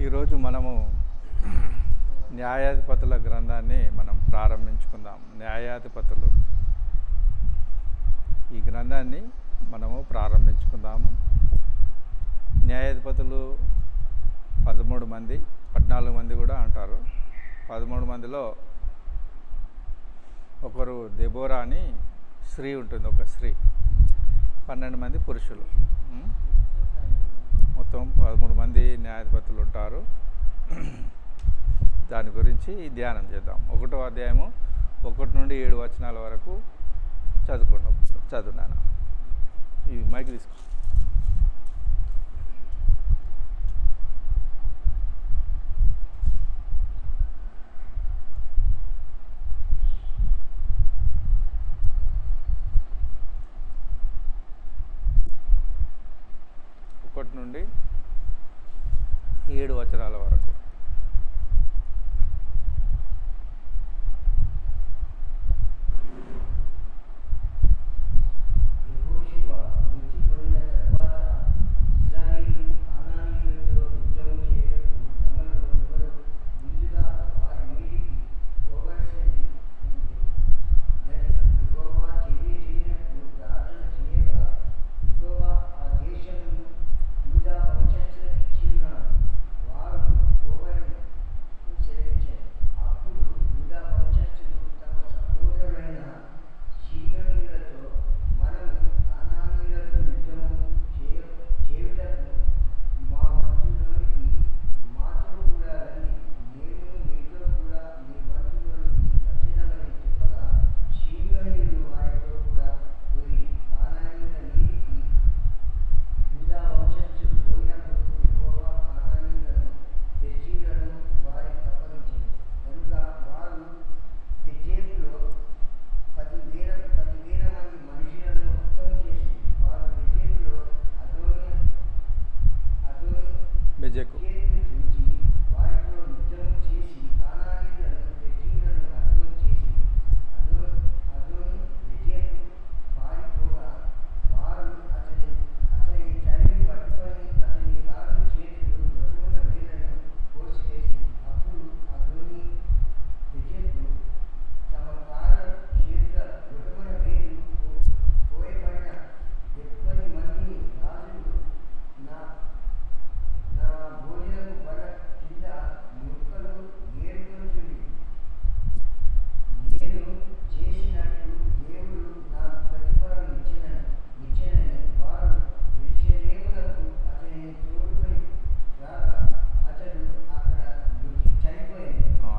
ఈరోజు మనము న్యాయాధిపతుల గ్రంథాన్ని మనం ప్రారంభించుకుందాం. న్యాయాధిపతులు ఈ గ్రంథాన్ని మనము ప్రారంభించుకుందాము. న్యాయాధిపతులు 13 మంది, 14 మంది కూడా అంటారు. 13 మందిలో ఒకరు దెబోరా అని స్త్రీ ఉంటుంది, ఒక స్త్రీ. 12 మంది పురుషులు. మొత్తం 13 మంది న్యాయాధిపతులు ఉంటారు. దాని గురించి ధ్యానం చేద్దాం. 1వ అధ్యాయము 1 నుండి 7 వచనాల వరకు చదువున్నాను. ఈ మైక్ తీసుకో. నుండి 7 వచనాల వరకు. బెజెకు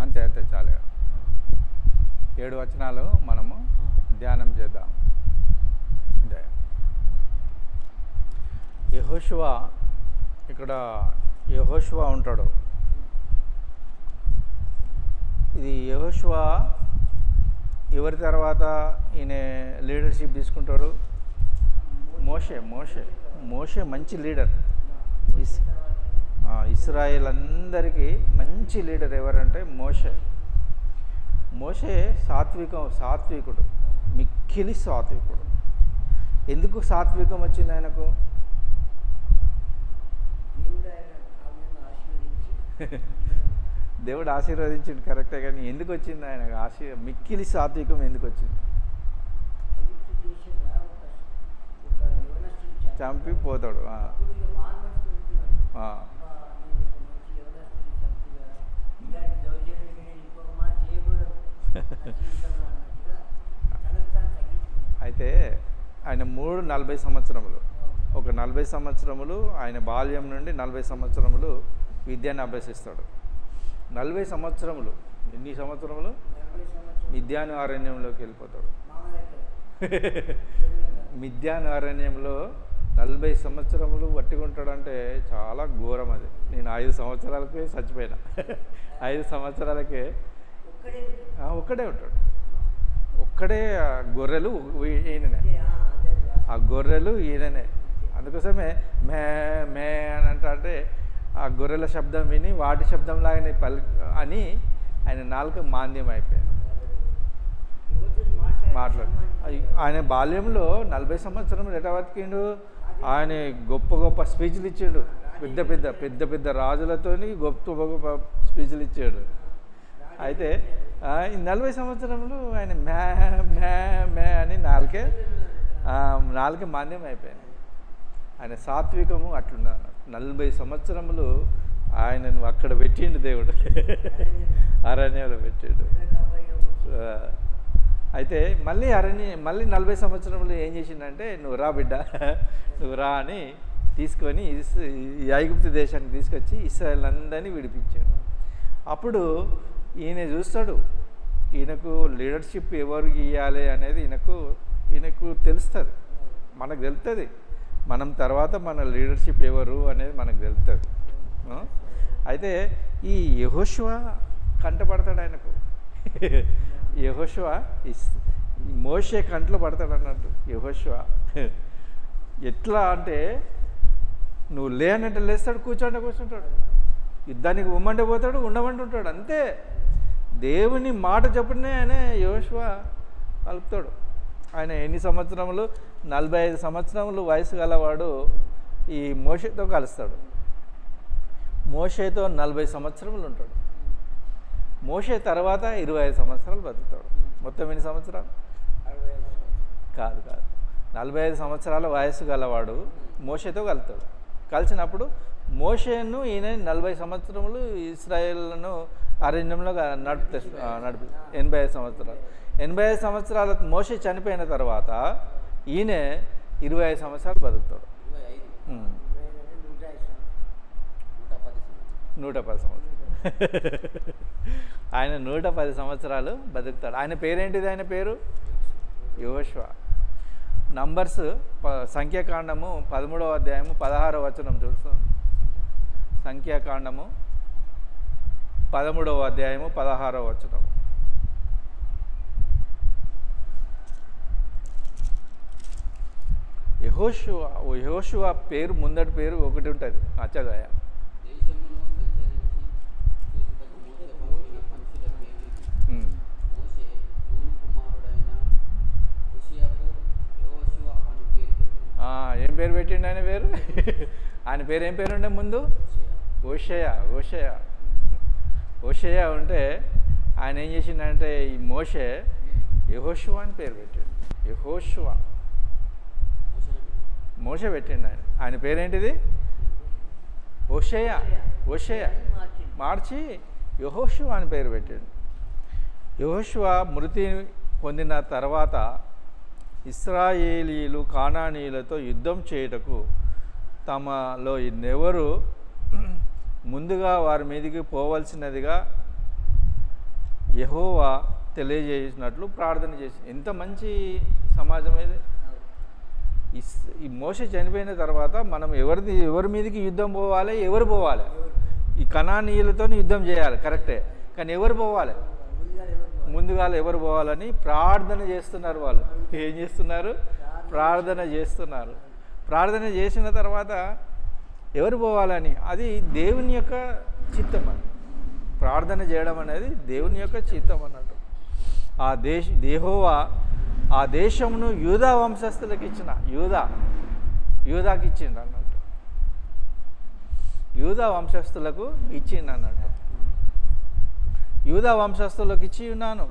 అంతే చాలు. 7 వచనాలు మనము ధ్యానం చేద్దాం. యెహోషువ, ఇక్కడ యెహోషువ ఉంటాడు. ఇది యెహోషువ ఎవరి తర్వాత ఈయన లీడర్షిప్ తీసుకుంటాడు? మోషే మంచి లీడర్. ఇస్రాయేల్ అందరికీ మంచి లీడర్ ఎవరంటే మోషే సాత్వికుడు, మిక్కిలి సాత్వికుడు. ఎందుకు సాత్వికం వచ్చింది ఆయనకు? దేవుడు ఆశీర్వదించిండు కరెక్టే, కానీ ఎందుకు వచ్చింది ఆయనకు మిక్కిలి సాత్వికం ఎందుకు వచ్చింది? చంపి పోతాడు. అయితే ఆయన 40 సంవత్సరములు, ఒక 40 సంవత్సరములు ఆయన బాల్యం నుండి 40 సంవత్సరములు విద్యను అభ్యసిస్తాడు. 40 సంవత్సరములు, ఎన్ని సంవత్సరములు? మిద్యాను అరణ్యంలోకి వెళ్ళిపోతాడు. మిద్యాను అరణ్యంలో 40 సంవత్సరములు పట్టుకుంటాడంటే చాలా ఘోరం అది. నేను 5 సంవత్సరాలకే చచ్చిపోయినా. 5 సంవత్సరాలకే ఒక్కడే ఉంటాడు. ఒక్కడే. గొర్రెలు ఈయననే, ఆ గొర్రెలు ఈయననే. అందుకోసమే మే మే అని అంటే ఆ గొర్రెల శబ్దం విని వాటి శబ్దంలాగానే అని ఆయన నాలుక మాంద్యం అయిపోయింది. ఆయన బాల్యంలో 40 సంవత్సరం ఎట బతికిండు. ఆయన గొప్ప గొప్ప స్పీచ్లు ఇచ్చిండు. పెద్ద పెద్ద పెద్ద పెద్ద రాజులతోని గొప్ప గొప్ప స్పీచ్లు ఇచ్చాడు. అయితే ఈ 40 సంవత్సరములు ఆయన మ్యా మ్యా మ్యా అని నాలుకే మాంద్యం అయిపోయింది. ఆయన సాత్వికము అట్లున్నారు. 40 సంవత్సరములు ఆయనను అక్కడ పెట్టిండు దేవుడు, అరణ్యంలో పెట్టిండు. అయితే మళ్ళీ 40 సంవత్సరములు ఏం చేసిండంటే, నువ్వు రా బిడ్డ, నువ్వు రా అని తీసుకొని ఈ ఐగుప్తు దేశానికి తీసుకొచ్చి ఇశ్రాయేల్ అందరినీ విడిపించాడు. అప్పుడు ఈయన చూస్తాడు, ఈయనకు లీడర్షిప్ ఎవరికి ఇవ్వాలి అనేది ఈయనకు తెలుస్తుంది, మనకు తెలుస్తుంది. మనం తర్వాత మన లీడర్షిప్ ఎవరు అనేది మనకు తెలుస్తుంది. అయితే ఈ యెహోషువ కంటపడతాడు ఆయనకు. యెహోషువ మోషే కంట్లో పడతాడు అన్నట్టు. యెహోషువ ఎట్లా అంటే, నువ్వు లేనంటే లేస్తాడు, కూర్చోంటే కూర్చుంటాడు, యుద్ధానికి ఉమ్మంటే పోతాడు, ఉండమంటే ఉంటాడు. అంతే, దేవుని మాట చెప్పునే ఆయన యెహోషువ కలుపుతాడు. ఆయన ఎన్ని సంవత్సరములు, 45 సంవత్సరములు వయసు గలవాడు ఈ మోషేతో కలుస్తాడు. మోషేతో 40 సంవత్సరములు ఉంటాడు. మోషే తర్వాత 25 సంవత్సరాలు బతుకుతాడు. మొత్తం ఎన్ని సంవత్సరాలు? కాదు 45 సంవత్సరాల వయసు గలవాడు మోషేతో కలుతాడు. కలిసినప్పుడు మోషేను ఈయన 40 సంవత్సరములు ఇశ్రాయేలును అరణ్యంలో నడిపి 85 సంవత్సరాలు. 85 సంవత్సరాల మోషే చనిపోయిన తర్వాత ఈయన 25 సంవత్సరాలు బతుకుతాడు. 110 సంవత్సరాలు ఆయన 110 సంవత్సరాలు బతుకుతాడు. ఆయన పేరేంటిది? ఆయన పేరు యెహోషువ. నంబర్స్ సంఖ్యాకాండము 13వ అధ్యాయము 16వ వచనం చూస్తాం. సంఖ్యాకాండము 13వ అధ్యాయము 16వ వచనం. యెహోషువ పేరు ముందటి పేరు ఒకటి ఉంటుంది, అచ్చగాయ. ఏం పేరు పెట్టిండు ఆయన పేరు? ఆయన పేరు ఏం పేరు ఉండే ముందు? ఓషయ ఉంటే ఆయన ఏం చేసిండంటే, ఈ యెహోషువ అని పేరు పెట్టాడు. మోషే పెట్టిండు ఆయన పేరేంటిది? ఓషయ మార్చి యెహోషువ అని పేరు పెట్టాడు. యెహోషువ మృతి పొందిన తర్వాత ఇశ్రాయేలీలు కానానీయులతో యుద్ధం చేయుటకు తమలో ఎవరు ముందుగా వారి మీదికి పోవలసినదిగా యెహోవా తెలియజేసినట్లు ప్రార్థన చేసి. ఎంత మంచి సమాజం ఇది! ఈ మోషే చనిపోయిన తర్వాత మనం ఎవరి మీదకి యుద్ధం పోవాలి? ఎవరు పోవాలి? ఈ కనానీయులతో యుద్ధం చేయాలి, కరెక్టే. కానీ ఎవరు పోవాలి? ముందుగా ఎవరు పోవాలని ప్రార్థన చేస్తున్నారు. వాళ్ళు ఏం చేస్తున్నారు? ప్రార్థన చేస్తున్నారు. ప్రార్థన చేసిన తర్వాత ఎవరు పోవాలని, అది దేవుని యొక్క చిత్తం. అని ప్రార్థన చేయడం అనేది దేవుని యొక్క చిత్తం అన్నట్టు. యెహోవా ఆ దేశమును యూదా వంశస్థులకు ఇచ్చిన యూదాకి ఇచ్చిండు అన్నట్టు. యూదా వంశస్థులకు ఇచ్చిండు అన్నట్టు. యూదా వంశస్థులకు ఇచ్చి ఉన్నాను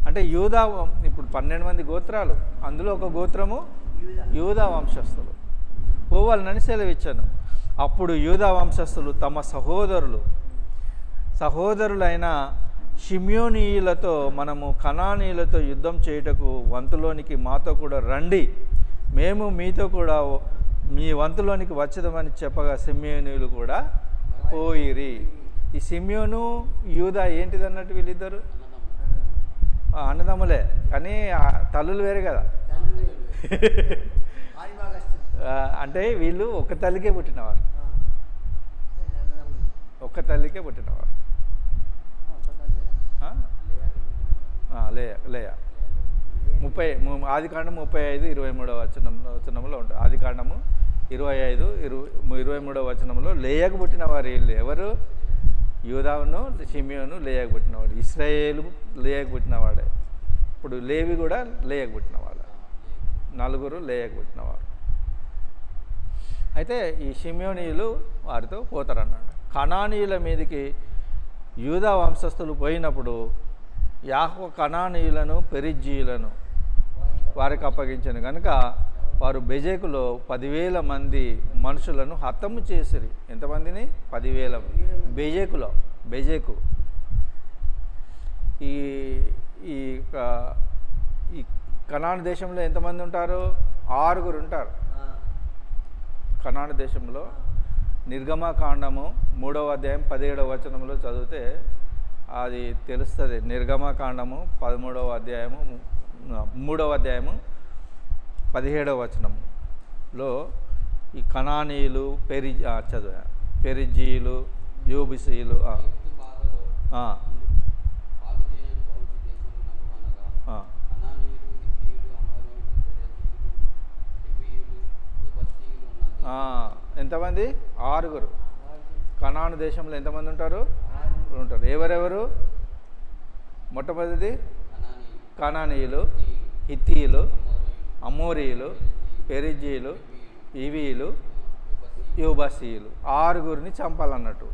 అంటే, యూదా ఇప్పుడు 12 మంది గోత్రాలు, అందులో ఒక గోత్రము యూదా వంశస్థులు పోవాలని సెలవిచ్చాను. అప్పుడు యూదా వంశస్థులు తమ సహోదరులైన షిమ్యోనీయులతో, మనము కనానీయులతో యుద్ధం చేయుటకు వంతులోనికి మాతో కూడా రండి, మేము మీతో కూడా మీ వంతులోనికి వచ్చదమని చెప్పగా షిమ్యోనీయులు కూడా పోయిరి. ఈ షిమ్యోను యూదా ఏంటిది అన్నట్టు? వీళ్ళిద్దరు అన్నదమ్ములే, కానీ తల్లులు వేరే కదా. అంటే వీళ్ళు ఒక తల్లికే పుట్టినవారు. లేయా 30 ఆదికాండం 35-23వ వచనంలో ఉంటుంది. ఆదికాండము 25-23వ వచనంలో లేయాకు పుట్టిన వారు వీళ్ళు. ఎవరు? యూదాను, షిమ్యోను లేయాకు పుట్టినవాడు. ఇశ్రాయేలు లేయాకు పుట్టినవాడే. ఇప్పుడు లేవి కూడా లేయాకు పుట్టినవాడు. 4 లేయాకు పుట్టినవారు. అయితే ఈ షిమ్యోనీయులు వారితో పోతారన్నాడు. కనానీయుల మీదకి యూదా వంశస్థులు పోయినప్పుడు యాహోవా కనానీయులను పెరిజ్జీయులను వారికి అప్పగించాను కనుక వారు బెజెకులో 10,000 మంది మనుషులను హతము చేసిరి. ఎంతమందిని? 10,000. బెజెకు ఈ ఈ ఈ కనాను దేశంలో ఎంతమంది ఉంటారు? 6 ఉంటారు. కనాను దేశంలో నిర్గమకాండము 3వ అధ్యాయం 17వ వచనంలో చదివితే అది తెలుస్తుంది. నిర్గమకాండము 13వ అధ్యాయము 3వ అధ్యాయము 17వ వచనంలో ఈ కనానీయులు పెరిజీయులు యూబిసీయులు ఎంతమంది? 6. కనాను దేశంలో ఎంతమంది ఉంటారు? ఎవరెవరు? మొట్టమొదటిది కనానీయులు, హిత్తీయులు, అమోరీయులు, పెరిజీయులు, ఇవీయులు, యూబసీయులు 6 చంపాలన్నట్టు.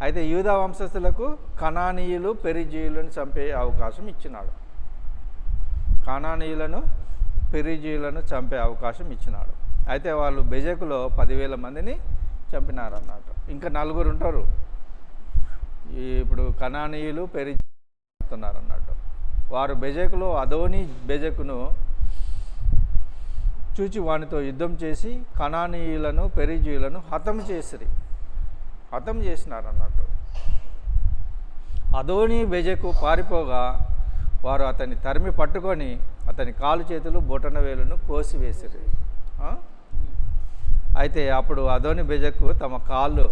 అయితే యూదా వంశస్థులకు కనానీయులు, పెరిజీయులను చంపే అవకాశం ఇచ్చినాడు. కనానీయులను, పెరిజీయులను చంపే అవకాశం ఇచ్చినాడు. అయితే వాళ్ళు బెజెకులో 10,000 మందిని చంపినారన్నట్టు. ఇంకా 4 ఉంటారు. ఇప్పుడు కనానీయులు, పెరిజీయులు అన్నట్టు. వారు బెజెకులో అదోని బెజెకును చూచి వానితో యుద్ధం చేసి కనానీయులను, పెరిజీయులను హతం చేసినారన్నట్టు. అదోని బెజెకు పారిపోగా వారు అతన్ని తరిమి పట్టుకొని అతని కాలు చేతులు బొటన వేలును కోసివేసిరి. అయితే అప్పుడు అదోని బెజెకు తమ కాళ్ళు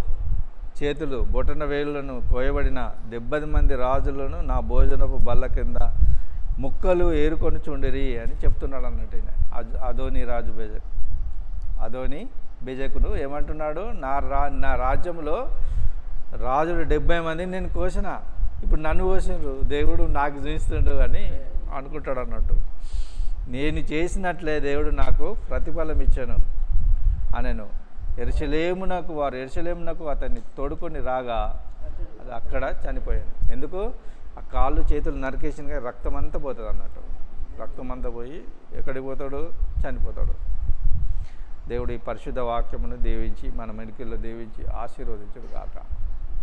చేతులు బొటన వేలులను కోయబడిన 70 మంది రాజులను నా భోజనపు బల్ల కింద ముక్కలు ఏరుకొని చుండిరి అని చెప్తున్నాడు అన్నట్టు. అదోని రాజు అదోని బెజెకును ఏమంటున్నాడు? నా రాజ్యంలో రాజులు 70 మందిని నేను కోసిన, ఇప్పుడు నన్ను కోసిండ్రు, దేవుడు నాకు చూపిస్తుండు అని అనుకుంటాడు అన్నట్టు. నేను చేసినట్లే దేవుడు నాకు ప్రతిఫలం ఇచ్చాను అనెను. వారు యెరూషలేమునకు అతన్ని తోడుకొని రాగా అది అక్కడ చనిపోయాను. ఎందుకు? ఆ కాళ్ళు చేతులు నరికేసిన రక్తం అంతా పోతుంది అన్నట్టు. రక్తం అంతా పోయి ఎక్కడికి పోతాడు? చనిపోతాడు. దేవుడు ఈ పరిశుద్ధ వాక్యమును దీవించి మన మెడికల్లో దీవించి ఆశీర్వదించుడు గాక.